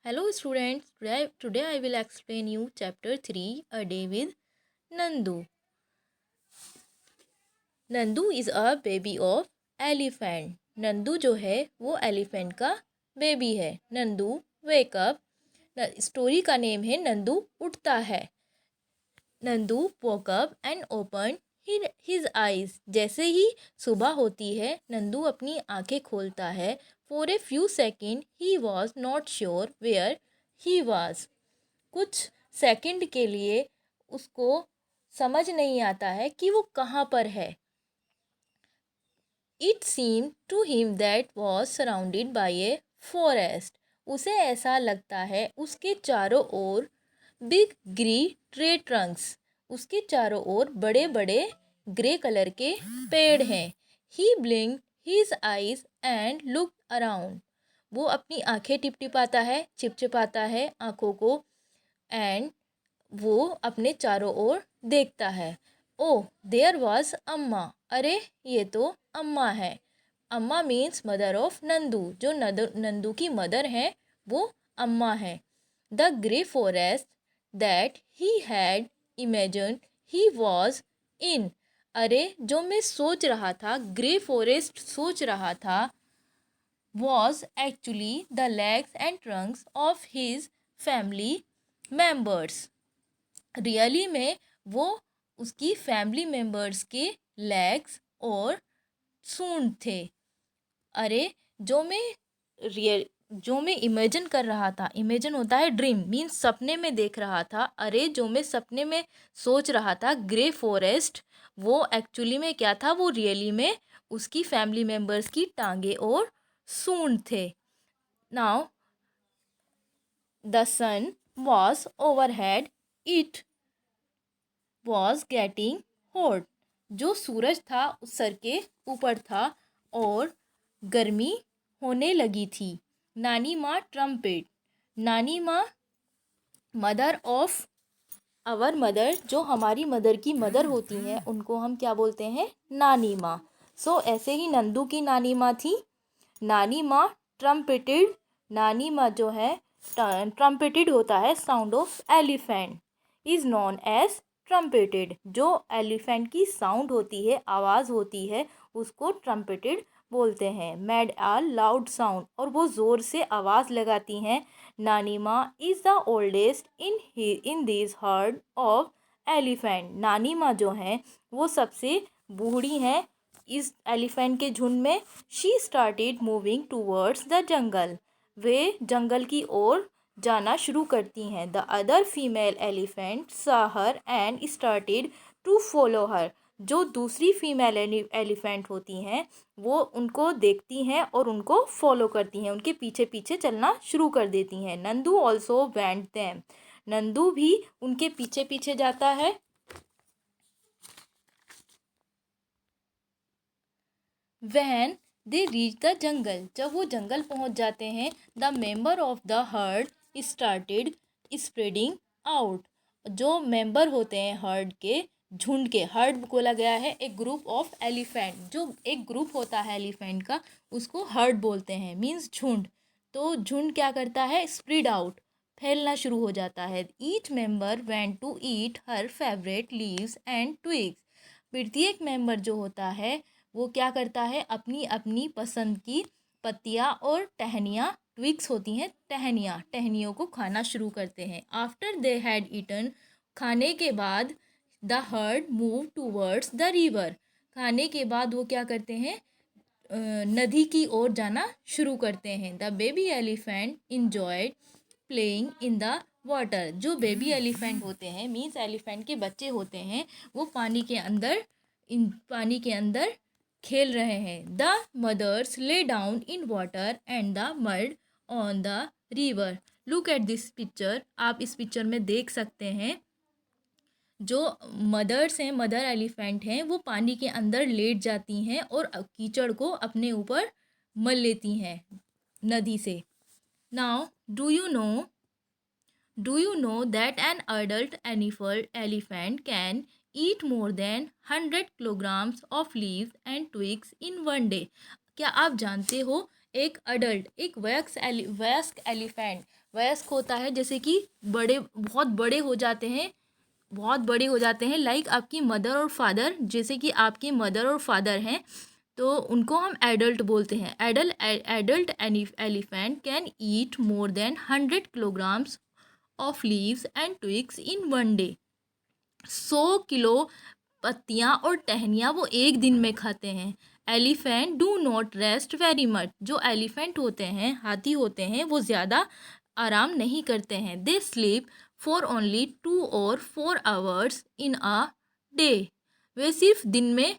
Hello students, today I will explain you chapter 3 A Day with Nandu. Nandu is a baby of elephant. Nandu जो है वो elephant का baby है. Nandu wake up. Story का name है नंदू उठता है. Nandu woke up and open his eyes. जैसे ही सुबह होती है नंदू अपनी आंखें खोलता है. For a few second he was not sure where he was. कुछ सेकंड के लिए उसको समझ नहीं आता है कि वो कहाँ पर है. It seem to him that was surrounded by a forest. उसे ऐसा लगता है उसके चारों ओर बिग ग्री ट्रे ट्रंक्स. उसके चारों ओर बड़े बड़े ग्रे कलर के पेड़ हैं. He blinked his eyes and look around. वो अपनी आंखें टिपटिपाता है, चिपचिपाता है आंखों को, एंड वो अपने चारों ओर देखता है. ओह देयर वॉज अम्मा. अरे ये तो अम्मा है. अम्मा मीन्स मदर ऑफ नंदू. जो नंदू की मदर है वो अम्मा है. The grey forest that he had imagined he was in. अरे जो मैं सोच रहा था, ग्रे फॉरेस्ट सोच रहा था, was actually the legs and Trunks of his family members. Really में वो उसकी फैमिली मेम्बर्स के लेग्स और सूंड थे. अरे जो मैं इमेजिन कर रहा था, इमेजिन होता है ड्रीम, मीन्स सपने में देख रहा था. अरे जो मैं सपने में सोच रहा था ग्रे फॉरेस्ट, वो एक्चुअली में क्या था, वो रियली में उसकी फैमिली मेम्बर्स की टांगे और सूंड थे. Now the sun was overhead. It was getting hot. जो सूरज था उस सर के ऊपर था और गर्मी होने लगी थी. नानी माँ ट्रम्पेट. नानी माँ मदर ऑफ आवर मदर, जो हमारी मदर की मदर होती हैं उनको हम क्या बोलते हैं, नानी माँ. सो ऐसे ही नंदू की नानी माँ थी. नानी माँ ट्रम्पेटेड. नानी माँ जो है, ट्रम्पेटेड होता है sound of elephant, is known as trumpeted. जो एलिफेंट की साउंड होती है, आवाज़ होती है, उसको ट्रम्पेटेड बोलते हैं. मेड आ लाउड साउंड. और वो ज़ोर से आवाज़ लगाती हैं. नानी माँ is the oldest in this heard of elephant. नानी माँ जो हैं वो सबसे बूढ़ी हैं इस एलिफेंट के झुंड में. She started moving towards the jungle. वे जंगल की ओर जाना शुरू करती हैं. The other female elephant saw her and started to follow her. जो दूसरी फीमेल एलिफेंट होती हैं वो उनको देखती हैं और उनको फॉलो करती हैं, उनके पीछे पीछे चलना शुरू कर देती हैं. Nandu also went them. Nandu भी उनके पीछे पीछे जाता है. When they reach the jungle. जब वो जंगल पहुंच जाते हैं, the member of the heard started spreading out. जो मेंबर होते हैं हर्ड के, झुंड के, हर्ड बोला गया है एक ग्रुप ऑफ एलिफेंट. जो एक ग्रुप होता है एलिफेंट का उसको हर्ड बोलते हैं, मीन्स झुंड. तो झुंड क्या करता है, स्प्रेड आउट, फैलना शुरू हो जाता है. Each member went to eat her favourite leaves and twigs. प्रत्येक मेंबर जो होता है वो क्या करता है, अपनी अपनी पसंद की पत्तियाँ और टहनियाँ, ट्विग्स होती हैं टहनियाँ, टहनियों को खाना शुरू करते हैं. After they had eaten. खाने के बाद the herd move towards the river. खाने के बाद वो क्या करते हैं, नदी की ओर जाना शुरू करते हैं. The baby elephant enjoyed playing in the water. जो बेबी एलिफेंट होते हैं, मीन्स एलिफेंट के बच्चे होते हैं, वो पानी के अंदर खेल रहे हैं. The mothers lay down in water and the mud on the river. Look at this picture. आप इस पिक्चर में देख सकते हैं जो मदर्स हैं, मदर एलिफेंट हैं, वो पानी के अंदर लेट जाती हैं और कीचड़ को अपने ऊपर मल लेती हैं नदी से. Now do you know that an adult elephant can eat more than 100 kilograms of leaves and twigs in one day. क्या आप जानते हो एक वयस्क एलिफेंट, वयस्क होता है जैसे कि बड़े, बहुत बड़े हो जाते हैं, बहुत बड़े हो जाते हैं, लाइक आपकी मदर और फादर, जैसे कि आपकी मदर और फादर हैं, तो उनको हम एडल्ट बोलते हैं। Adult elephant can eat more than 100 kilograms of leaves and twigs in one day. 100 kilo पत्तियाँ और टहनियाँ वो एक दिन में खाते हैं। Elephant do not rest very much, जो एलिफेंट होते हैं, हाथी होते हैं, वो ज़्यादा आराम नहीं करते हैं। दे स्लीप फॉर ओनली 2 और 4 आवर्स इन अ डे, वे सिर्फ दिन में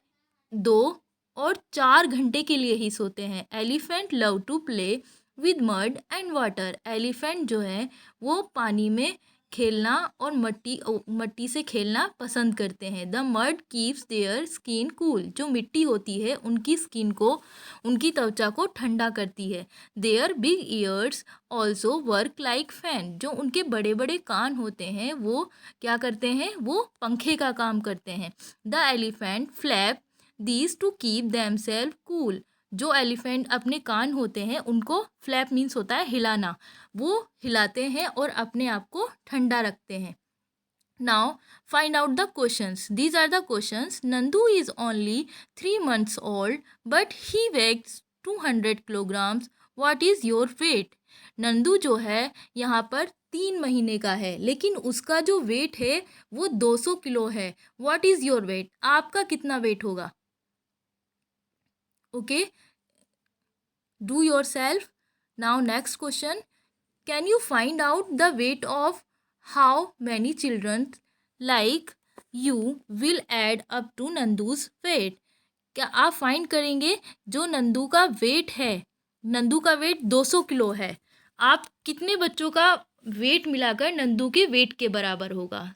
2 और 4 घंटे के लिए ही सोते हैं। Elephant love to play with mud and water, elephant जो है वो पानी में खेलना और मट्टी से खेलना पसंद करते हैं। The mud keeps their skin cool, जो मिट्टी होती है उनकी स्किन को, उनकी त्वचा को ठंडा करती है। Their big ears also work like fan, जो उनके बड़े बड़े कान होते हैं वो क्या करते हैं, वो पंखे का काम करते हैं। The elephant flap these to keep themself cool, जो एलिफेंट अपने कान होते हैं उनको, फ्लैप मीन्स होता है हिलाना, वो हिलाते हैं और अपने आप को ठंडा रखते हैं। Now find out the questions, these are the questions. Nandu is only 3 months old but he weights 200 kilograms, what is your weight? Nandu जो है यहाँ पर 3 महीने का है, लेकिन उसका जो वेट है वो 200 किलो है। What is your wait? आपका कितना वेट होगा? Okay, do yourself. Now next question, can you find out the weight of how many children like you will add up to Nandu's weight? क्या आप find करेंगे जो नंदू का wait है, नंदू का वेट 200 किलो है, आप कितने बच्चों का वेट मिलाकर नंदू के वेट के बराबर होगा?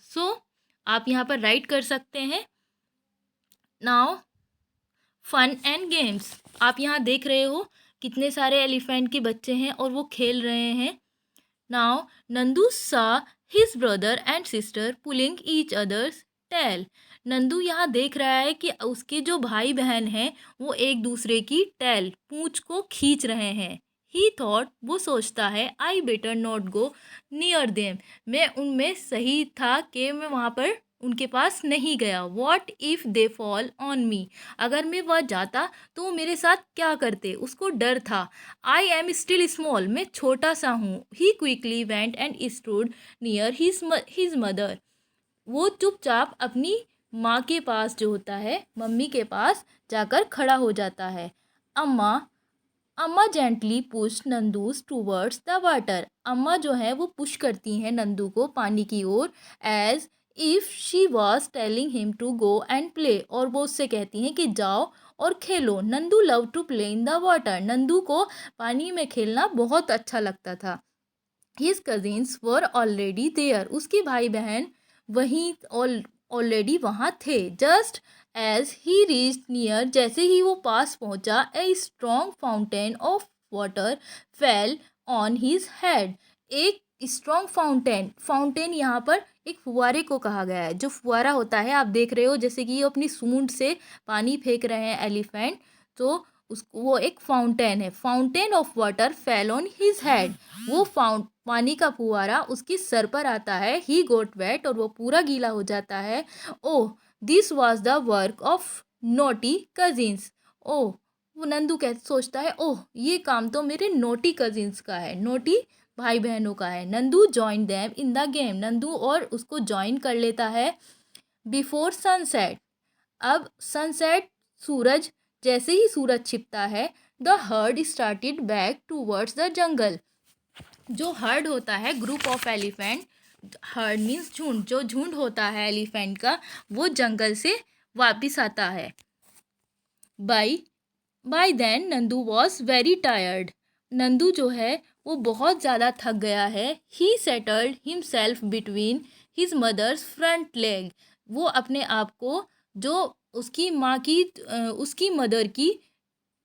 आप यहाँ पर राइट कर सकते हैं। नाउ फन एंड गेम्स, आप यहाँ देख रहे हो कितने सारे एलिफेंट के बच्चे हैं और वो खेल रहे हैं। Now Nandu saw his brother and sister pulling each other's tail, Nandu यहाँ देख रहा है कि उसके जो भाई बहन हैं वो एक दूसरे की टेल, पूंछ को खींच रहे हैं। ही थॉट, वो सोचता है, I better not go near them, मैं उनमें सही था कि मैं वहाँ पर उनके पास नहीं गया। What if they fall on me, अगर मैं वह जाता तो वो मेरे साथ क्या करते, उसको डर था। आई एम स्टिल स्मॉल, मैं छोटा सा हूँ। He quickly went and stood near his mother, वो चुपचाप अपनी माँ के पास, जो होता है मम्मी के पास जाकर खड़ा हो जाता है। Amma gently push Nandu's towards the water, Amma जो है वो पुश करती हैं नंदू को पानी की ओर, as if she was telling him to go and play, और वो उससे कहती हैं कि जाओ और खेलो। Nandu love to play in the water, Nandu को पानी में खेलना बहुत अच्छा लगता था। His cousins were already there, उसके भाई बहन वहीं ऑलरेडी वहाँ थे। Just as he reach near, जैसे ही वो पास पहुँचा, a strong fountain of water fell on his head, एक स्ट्रॉन्ग फाउंटेन यहाँ पर एक फुवारे को कहा गया है। जो फुवारा होता है आप देख रहे हो, जैसे कि ये अपनी सूंड से पानी फेंक रहे हैं एलिफेंट, तो उसको वो एक फाउंटेन है। Fountain of water fell on his head, वो पानी का फुवारा उसके सर पर आता है। ही गोट वेट, और वो पूरा गीला हो जाता है। Oh this was the work of naughty cousins, oh वो नंदू सोचता है, ओह ये काम तो मेरे नोटी कजिन्स का है, नोटी भाई बहनों का है। Nandu join them in the game, Nandu और उसको ज्वाइन कर लेता है। बिफोर सनसेट, अब सनसेट, सूरज, जैसे ही सूरज छिपता है, the heard started back towards the जंगल, जो हर्ड होता है group of elephant, heard means झुंड, जो झुंड होता है एलिफेंट का वो जंगल से वापस आता है। By then Nandu was very tired, Nandu जो है वो बहुत ज़्यादा थक गया है। He settled himself between his mother's front leg, वो अपने आप को, जो उसकी माँ की, उसकी मदर की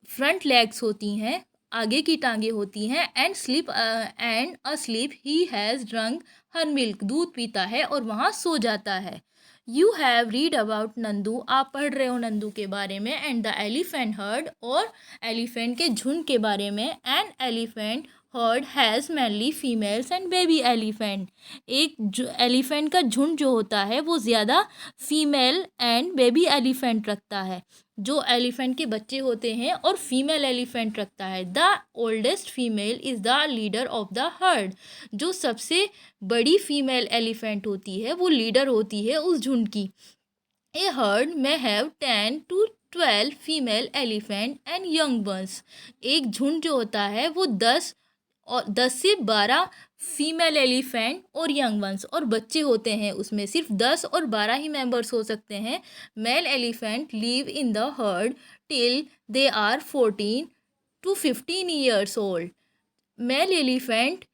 फ्रंट लेग्स होती हैं, आगे की टांगे होती हैं, and asleep he has drunk her milk, दूध पीता है और वहाँ सो जाता है। You have read about Nandu, आप पढ़ रहे हो नंदू के बारे में, एंड द एलिफेंट हर्ड, और एलिफेंट के झुंड के बारे में। An elephant herd has mainly females and baby elephant, एक एलिफेंट का झुंड जो होता है वो ज़्यादा फीमेल एंड बेबी एलिफेंट रखता है, जो एलिफेंट के बच्चे होते हैं, और फीमेल एलिफेंट रखता है। The oldest female is the leader of the heard, जो सबसे बड़ी फीमेल एलिफेंट होती है वो लीडर होती है उस झुंड की। ए हर्ड में have 10 to 12 female elephant and young ones, एक झुंड जो होता है वो 10 से 12 फीमेल एलिफेंट और यंग वंस और बच्चे होते हैं, उसमें सिर्फ 10 और 12 ही मेंबर्स हो सकते हैं। Male elephant live in the herd till they are 14 to 15 years old, male elephant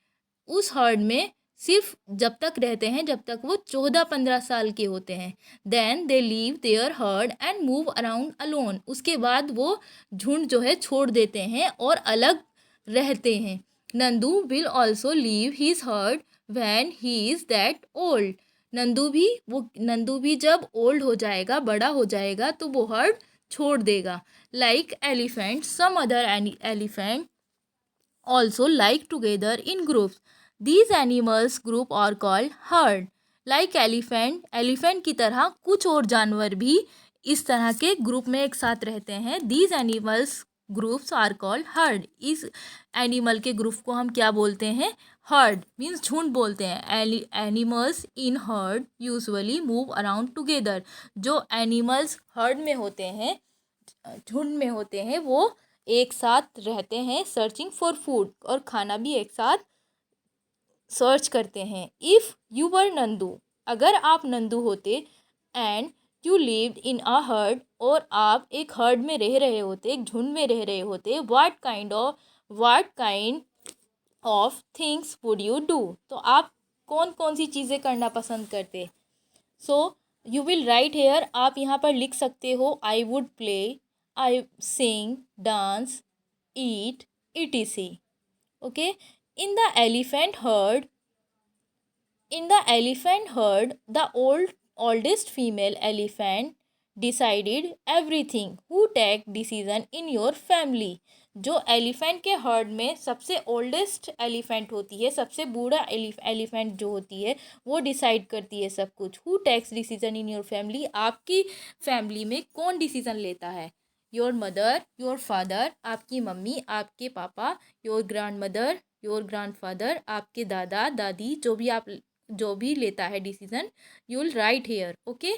उस हर्ड में सिर्फ जब तक रहते हैं जब तक वो 14-15 साल के होते हैं। Then they leave their herd and move around alone, उसके बाद वो झुंड जो है छोड़ देते हैं और अलग रहते हैं। Nandu will also leave his herd when he is that old, Nandu भी जब ओल्ड हो जाएगा, बड़ा हो जाएगा, तो वो हर्ड छोड़ देगा। Like elephant some other elephant also like together in groups. These animals group are called herd. Like elephant की तरह कुछ और जानवर भी इस तरह के ग्रुप में एक साथ रहते हैं। These animals groups are called herd. इस एनिमल के ग्रुप को हम क्या बोलते हैं? हर्ड मीन्स झुंड बोलते हैं। Animals in heard usually move around together, जो एनिमल्स हर्ड में होते हैं, झुंड में होते हैं, वो एक साथ रहते हैं, सर्चिंग फॉर फूड, और खाना भी एक साथ सर्च करते हैं। इफ़ यू वर नंदू, अगर आप नंदू होते, and you lived in a herd, और आप एक हर्ड में रह रहे होते, एक झुंड में रह रहे होते, what kind of things would you do, तो आप कौन कौन सी चीज़ें करना पसंद करते? So you will write here, आप यहाँ पर लिख सकते हो I would play, I sing, dance, eat, etc. Okay, in the elephant herd, the oldest female elephant decided everything. Who take decision in your family? जो एलिफेंट के heard में सबसे ओल्डेस्ट एलिफेंट होती है, सबसे बूढ़ा एलिफेंट जो होती है, वो डिसाइड करती है सब कुछ। Who takes decision in your family, आपकी फैमिली में कौन डिसीजन लेता है? योर मदर, योर फादर, आपकी मम्मी, आपके पापा, your grandmother, your grandfather, आपके दादा दादी, जो भी लेता है decision, you will write here. Okay,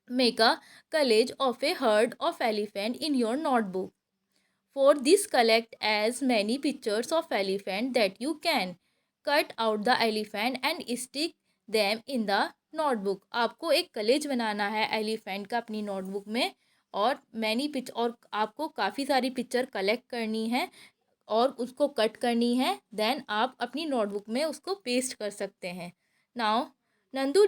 make a collage of a herd of elephant in your notebook. For this, collect as many pictures of elephant that you can. Cut out the elephant and stick them in the notebook. आपको एक college बनाना है elephant का अपनी notebook में, और और आपको काफ़ी सारी पिक्चर कलेक्ट करनी है और उसको कट करनी है। देन आप अपनी नोटबुक में उसको पेस्ट कर सकते हैं। Now Nandu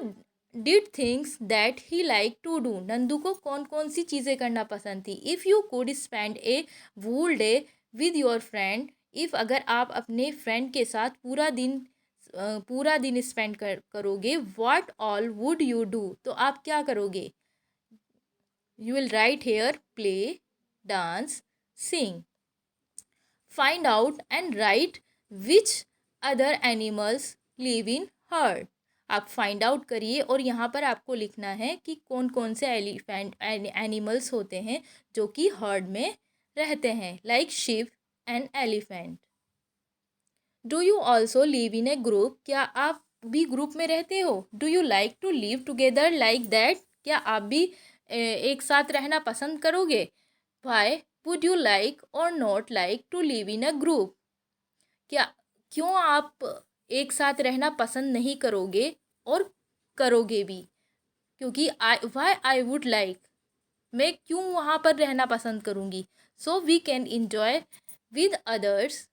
did things that he like to do, Nandu को कौन कौन सी चीज़ें करना पसंद थी? If you could spend a whole day with your friend, if अगर आप अपने फ्रेंड के साथ पूरा दिन स्पेंड करोगे, what all would you do, तो आप क्या करोगे? You will write here play, dance, sing. Find out and write which other animals live in herd, आप फाइंड आउट करिए और यहाँ पर आपको लिखना है कि कौन कौन से एनिमल्स होते हैं जो कि हर्ड में रहते हैं, like sheep and elephant. Do you also live in a group, क्या आप भी ग्रुप में रहते हो? Do you like to live together like that, क्या आप भी एक साथ रहना पसंद करोगे? वाई वुड यू लाइक और not like to live in a group, क्यों आप एक साथ रहना पसंद नहीं करोगे और करोगे भी? क्योंकि वाई आई वुड लाइक, मैं क्यों वहाँ पर रहना पसंद करूँगी? So we can enjoy with others,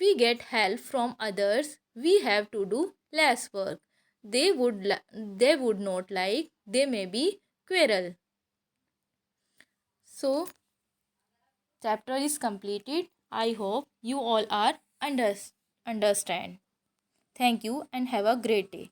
we get help from others, we have to do less work, they would not like, they may be quarrel. So chapter is completed. I hope you all are understand. Thank you and have a great day.